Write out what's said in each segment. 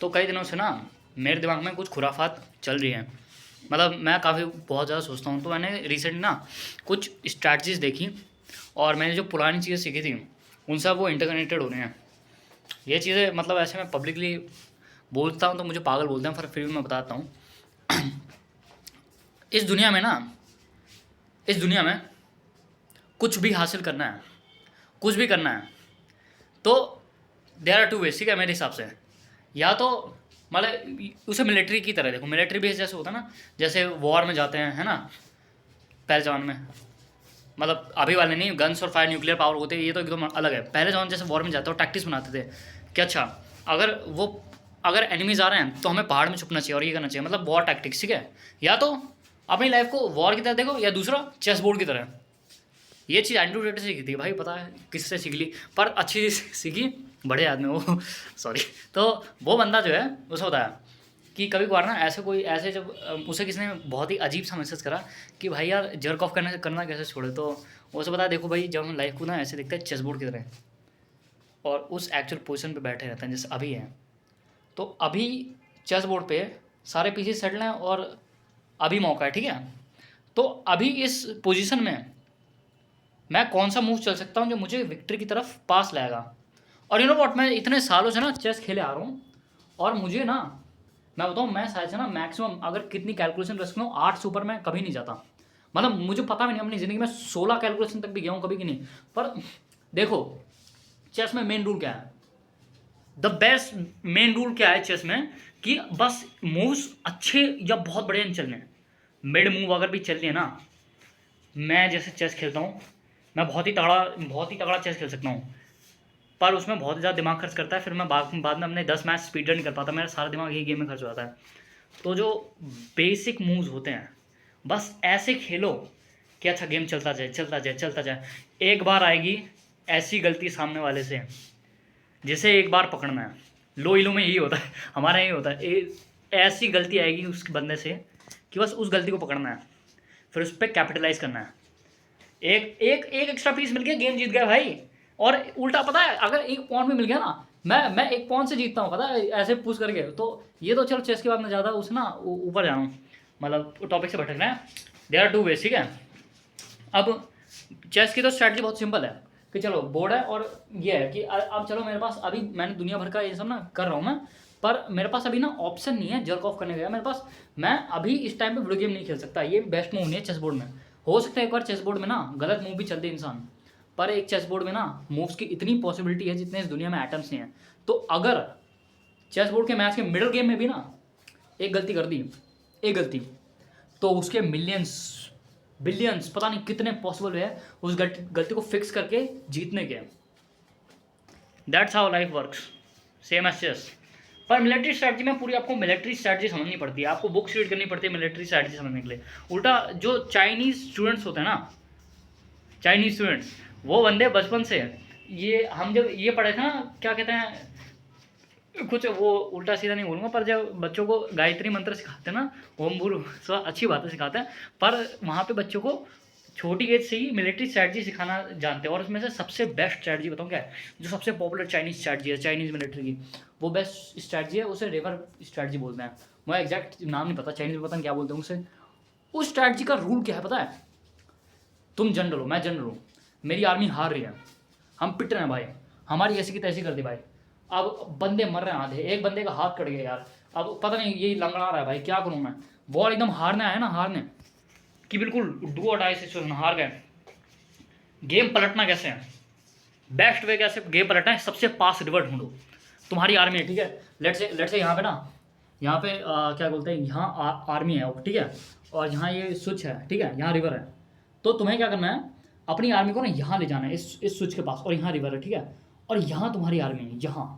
तो कई दिनों से ना मेरे दिमाग में कुछ खुराफात चल रही है। मतलब मैं काफ़ी बहुत ज़्यादा सोचता हूँ, तो मैंने रिसेंट ना कुछ स्ट्रैटेजीज देखी और मैंने जो पुरानी चीज़ें सीखी थी उनसे अब वो इंटरकनेक्टेड हो रहे हैं। ये चीज़ें मतलब ऐसे मैं पब्लिकली बोलता हूँ तो मुझे पागल बोलते हैं, फिर भी मैं बताता हूँ। इस दुनिया में ना, इस दुनिया में कुछ भी हासिल करना है, कुछ भी करना है, तो देयर आर टू वेज, ठीक है मेरे हिसाब से। या तो मतलब उसे मिलिट्री की तरह देखो, मिलिट्री बेस जैसे होता है ना, जैसे वॉर में जाते हैं, है ना, पहले जमाने में, मतलब अभी वाले नहीं, गन्स और फायर न्यूक्लियर पावर होते हैं, ये तो एकदम अलग है। पहले जमाने जैसे वॉर में जाते हो टैक्टिक्स बनाते थे कि अच्छा अगर एनिमीज आ रहे हैं तो हमें पहाड़ में छुपना चाहिए और ये करना चाहिए, मतलब वॉर टैक्टिक्स, ठीक है। या तो अपनी लाइफ को वॉर की तरह देखो, या दूसरा चेस बोर्ड की तरह। ये चीज़ एंड्रू टेट से सीखी थी भाई, पता है किससे सीख ली, पर अच्छी चीज़ सीखी, बड़े आदमी वो सॉरी। तो वो बंदा जो है उसे बताया कि कभी कभार ना ऐसे कोई ऐसे जब उसे किसी ने बहुत ही अजीब सा मैसेज करा कि भाई यार जर्क ऑफ करना कैसे छोड़े, तो उसे बताया देखो भाई, जब हम लाइफ को ना ऐसे देखते हैं चेस बोर्ड की तरह और उस एक्चुअल पोजीशन पे बैठे रहते हैं जैसे अभी है, तो अभी चेस बोर्ड पे सारे पीसेस सेटल हैं और अभी मौका है, ठीक है। तो अभी इस पोजीशन में मैं कौन सा मूव चल सकता हूँ जो मुझे विक्ट्री की तरफ पास लाएगा। और यू नो वॉट, मैं इतने सालों से ना चेस खेले आ रहा हूँ और मुझे ना, मैं बताऊँ, मैं शायद से ना मैक्सिमम अगर कितनी कैलकुलेशन रख लूँ 8 से ऊपर मैं कभी नहीं जाता। मतलब मुझे पता भी नहीं अपनी ज़िंदगी में 16 कैलकुलेशन तक भी गया हूँ कभी की नहीं। पर देखो चेस में मेन रूल क्या है, द बेस्ट मेन रूल क्या है चेस में, कि बस मूव्स अच्छे या बहुत बढ़िया नहीं चलने। मिड मूव अगर भी चल रही है ना, मैं जैसे चेस खेलता हूँ, मैं बहुत ही तगड़ा चेस खेल सकता हूँ, पर उसमें बहुत ज़्यादा दिमाग खर्च करता है। फिर मैं बाद में अपने 10 मैच स्पीड रन नहीं कर पाता, मेरा सारा दिमाग यही गेम में खर्च हो जाता है। तो जो बेसिक मूव्स होते हैं बस ऐसे खेलो कि अच्छा गेम चलता जाए चलता जाए चलता जाए। एक बार आएगी ऐसी गलती सामने वाले से जिसे एक बार पकड़ना है। लो इलो में यही होता है, हमारा यही होता है। ऐसी गलती आएगी उस बंदे से कि बस उस गलती को पकड़ना है, फिर उस पर कैपिटलाइज करना है। एक एक एक एक्स्ट्रा पीस मिल गया, गेम जीत गया भाई। और उल्टा पता है, अगर एक पॉइंट भी मिल गया ना, मैं एक पॉइंट से जीतता हूँ, पता है, ऐसे पुश करके। तो ये तो चलो चेस के बाद में ज़्यादा उस ना ऊपर जा रहा हूँ, मतलब टॉपिक से भटक रहे हैं। देयर आर टू वेज, ठीक है। अब चेस की तो स्ट्रैटेजी बहुत सिंपल है कि चलो बोर्ड है और ये है कि अब चलो मेरे पास अभी मैंने दुनिया भर का ये सब ना कर रहा हूँ मैं, पर मेरे पास अभी ना ऑप्शन नहीं है जर्क ऑफ करने का मेरे पास। मैं अभी इस टाइम पे वीडियो गेम नहीं खेल सकता, ये बेस्ट मूव नहीं है चेस बोर्ड में। हो सकता है एक बार चेस बोर्ड में ना गलत मूव भी चल दे इंसान, पर एक चेस बोर्ड में ना मूव्स की इतनी पॉसिबिलिटी है जितने इस दुनिया में एटम्स नहीं है। तो अगर चेस बोर्ड के मैच के मिडिल गेम में भी ना एक गलती कर दी, एक गलती, तो उसके मिलियंस बिलियंस पता नहीं कितने पॉसिबल है उस गलती को फिक्स करके जीतने के। That's how life works, same as chess. पर मिलिट्री स्ट्रैटेजी में पूरी आपको मिलिट्री स्ट्रैटेजी समझनी पड़ती है, आपको बुक्स रीड करनी पड़ती है मिलिट्री स्ट्रैटेजी समझने के लिए। उल्टा जो चाइनीज स्टूडेंट्स होते हैं ना, चाइनीज स्टूडेंट्स, वो बंदे बचपन से, ये हम जब ये पढ़े थे ना, क्या कहते हैं, कुछ वो उल्टा सीधा नहीं बोलूँगा, पर जब बच्चों को गायत्री मंत्र सिखाते हैं ना, ओम भूर स्व, अच्छी बातें सिखाते हैं, पर वहाँ पे बच्चों को छोटी एज से ही मिलिट्री स्ट्रैटेजी सिखाना जानते हैं। और उसमें से सबसे बेस्ट स्ट्रैटेजी बताऊँ क्या है, जो सबसे पॉपुलर चाइनीज स्ट्रैटेजी है, चाइनीज़ मिलिट्री की, वो बेस्ट स्ट्रैटेजी है, उसे रिवर स्ट्रैटेजी बोलते हैं। मुझे एग्जैक्ट नाम नहीं पता चाइनीज़ में, पता नहीं क्या बोलते हैं उसे। उस स्ट्रैटेजी का रूल क्या है पता है, तुम जनरल हो, मैं जनरल हूँ, मेरी आर्मी हार रही है, हम पिट रहे हैं भाई, हमारी ऐसी की तैसी कर दी भाई, अब बंदे मर रहे हैं आधे, एक बंदे का हाथ कट गया यार, अब पता नहीं ये लंगड़ा रहा है भाई, क्या करूँ मैं। वॉर एकदम हारने आया ना, हारने कि बिल्कुल डू और डाई सिचुएशन, हार गए। गेम पलटना कैसे है, बेस्ट वे कैसे गेम पलटना है, सबसे पास रिवर ढूंढो। तुम्हारी आर्मी है, ठीक है, लेट से यहाँ पे ना, यहाँ पे क्या बोलते हैं, यहाँ आर्मी है, ठीक है, और यहाँ ये स्विच है, ठीक है, यहाँ रिवर है। तो तुम्हें क्या करना है, अपनी आर्मी को ना यहाँ ले जाना है, इस स्विच के पास, और यहाँ रिवर है, ठीक है, और यहाँ तुम्हारी आर्मी है, यहाँ,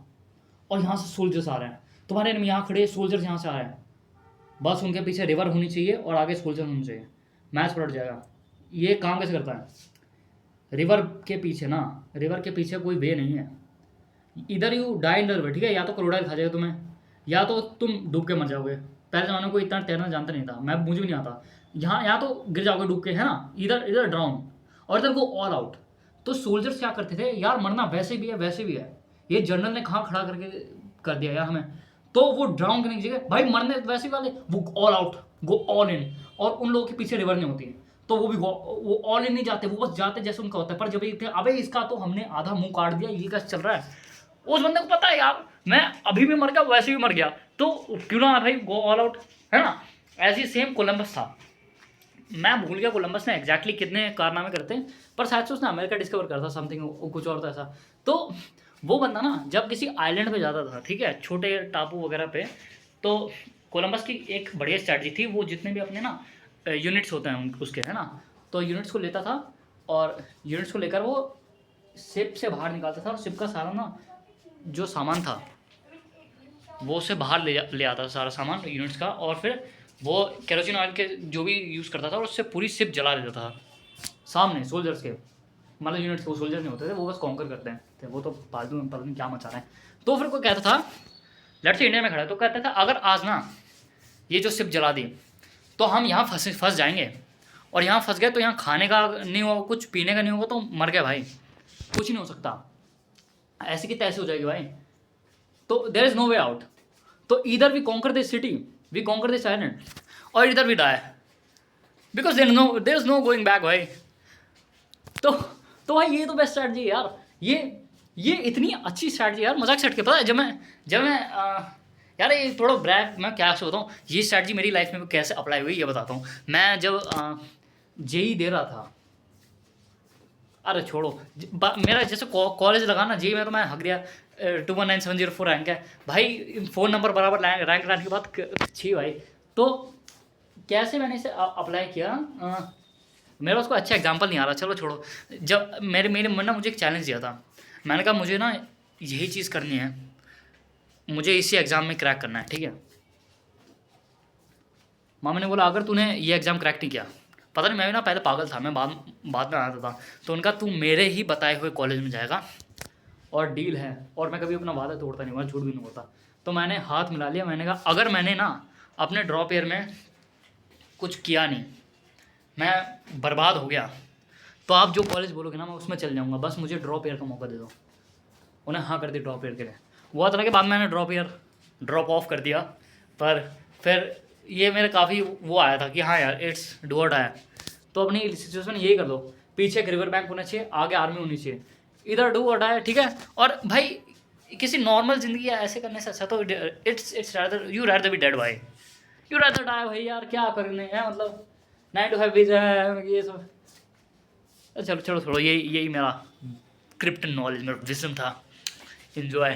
और यहाँ से सोल्जर्स आ रहे हैं, तुम्हारे एनिमी यहाँ खड़े, सोल्जर्स यहाँ से आ रहे हैं, बस उनके पीछे रिवर होनी चाहिए और आगे सोल्जर होनी चाहिए, मैच पलट जाएगा। ये काम कैसे करता है, रिवर के पीछे ना, रिवर के पीछे कोई वे नहीं है, इधर you die in the river, ठीक है, या तो क्रोकोडाइल खा जाएगा तुम्हें, या तो तुम डूब के मर जाओगे। पहले ज़माने को इतना तैरना जानता नहीं था मैं, मुझे भी नहीं आता। यहाँ या तो गिर जाओगे डूब के, है ना, इधर इधर ड्राउन, और इधर गो ऑल आउट। तो सोल्जर्स क्या करते थे यार, मरना वैसे भी है वैसे भी है, ये जनरल ने कहाँ खड़ा करके कर दिया यार हमें। तो वो ड्राउन करने की जगह भाई मरने वैसे वाले वो all out, go all in, और उन लोगों के पीछे रिवर नहीं होती है तो वो भी वो ऑल इन नहीं जाते, वो बस जाते जैसे उनका होता है। पर जब ये थे अबे इसका तो हमने आधा मुंह काट दिया, ये क्या चल रहा है, उस बंदे को पता है यार मैं अभी भी मर गया वैसे भी मर गया, तो क्यों ना भाई गो ऑल आउट, है ना। ऐसे सेम कोलंबस था, मैं भूल गया कोलंबस ने एग्जैक्टली कितने कारनामे करते हैं, पर शायद से उसने अमेरिका डिस्कवर करा था समथिंग कुछ और था ऐसा। तो वो बंदा ना जब किसी आइलैंड पे जाता था, ठीक है, छोटे टापू वगैरह पे, तो कोलंबस की एक बढ़िया स्ट्रैटेजी थी, वो जितने भी अपने ना यूनिट्स होते हैं उसके, है ना, तो यूनिट्स को लेता था और यूनिट्स को लेकर वो शिप से बाहर निकालता था और शिप का सारा ना जो सामान था वो उससे बाहर ले आता था सारा सामान यूनिट्स का, और फिर वो केरोसिन ऑयल के जो भी यूज़ करता था और उससे पूरी शिप जला देता था सामने सोल्जर्स के, मतलब यूनिट्स के, वो सोल्जर नहीं होते थे, वो बस कॉन्कर करते हैं थे, वो तो फालतू में पता नहीं क्या मचा रहे हैं। तो फिर कोई कहता था, लेट्स से इंडिया में खड़ा है, तो कहता था अगर आज ना ये जो शिप जला दी तो हम यहाँ फंस जाएंगे, और यहाँ फंस गए तो यहाँ खाने का नहीं होगा, कुछ पीने का नहीं होगा, तो मर गए भाई, कुछ नहीं हो सकता, ऐसे की तैसे हो जाएगी भाई, तो there is no way out. तो इधर we conquer this city, we conquer this island, और इधर we die, because there is no going back भाई। तो भाई ये तो बेस्ट स्ट्रैटेजी है यार, ये इतनी अच्छी स्ट्रैटेजी यार, मजाक सेट के पता है जब मैं यार ये थोड़ा ब्रैक मैं क्या से बताऊँ, ये स्ट्रैटेजी मेरी लाइफ में कैसे अप्लाई हुई ये बताता हूँ। मैं जब जेई दे रहा था, अरे छोड़ो, मेरा जैसे कॉलेज लगा ना जेई में, तो मैं हक गया 219704 रैंक है भाई, फ़ोन नंबर बराबर रैंक लाने के बाद छी भाई। तो कैसे मैंने इसे अप्लाई किया, मेरे पास कोई अच्छा एग्जांपल नहीं आ रहा, चलो छोड़ो। जब मेरे मन ने मुझे एक चैलेंज दिया था, मैंने कहा मुझे ना यही चीज़ करनी है, मुझे इसी एग्ज़ाम में क्रैक करना है, ठीक है। मामा ने बोला अगर तूने ये एग्ज़ाम क्रैक नहीं किया, पता नहीं मैं भी ना पहले पागल था, मैं बाद में आता था, तो उनका तू मेरे ही बताए हुए कॉलेज में जाएगा और डील है, और मैं कभी अपना वादा तोड़ता नहीं हुआ, झूठ भी नहीं होता। तो मैंने हाथ मिला लिया, मैंने कहा अगर मैंने ना अपने ड्रॉप ईयर में कुछ किया नहीं, मैं बर्बाद हो गया, तो आप जो कॉलेज बोलोगे ना मैं उसमें चल जाऊँगा, बस मुझे ड्रॉप ईयर का मौका दे दो। उन्हें हाँ कर दी ड्रॉप ईयर के लिए, हुआ था कि बाद मैंने ड्रॉप ऑफ कर दिया, पर फिर ये मेरे काफ़ी वो आया था कि हाँ यार इट्स डू और डाई। तो अपनी सिचुएशन यही कर लो, पीछे एक रिवर बैंक होना चाहिए, आगे आर्मी होनी चाहिए, इधर डू और डाई, ठीक है। और भाई किसी नॉर्मल ज़िंदगी ऐसे करने से अच्छा तो it's rather you rather be dead भाई, यू रादर डाई भाई, यार क्या करने हैं, मतलब 9 to 5 भी ये सब। चलो छोड़ो, यही मेरा क्रिप्टन नॉलेज, मेरा विजन था। इन्जॉय।